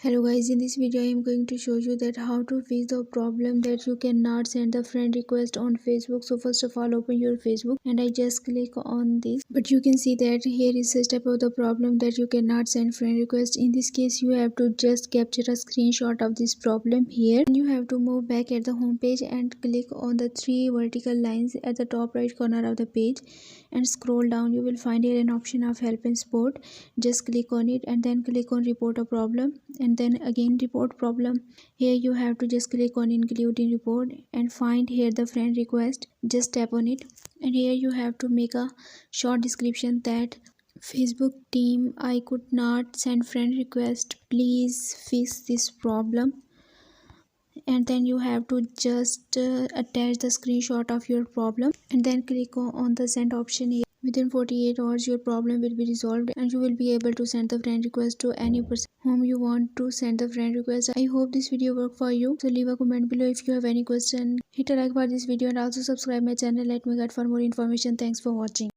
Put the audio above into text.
Hello guys, in this video I am going to show you that how to fix the problem that you cannot send the friend request on Facebook. So first of all, open your Facebook and I just click on this, but you can see that here is a step of the problem that you cannot send friend request. In this case you have to just capture a screenshot of this problem here, and you have to move back at the home page and click on the three vertical lines at the top right corner of the page and scroll down. You will find here an option of help and support. Just click on it and then click on report a problem and then again report problem. Here you have to just click on include in report and find here the friend request. Just tap on it and here you have to make a short description that Facebook team, I could not send friend request, please fix this problem. And then you have to just attach the screenshot of your problem and then click on the send option here. Within 48 hours your problem will be resolved and you will be able to send the friend request to any person whom you want to send the friend request. I hope this video worked for you, so leave a comment below if you have any question. Hit a like for this video and also subscribe my channel. Let me get for more information. Thanks for watching.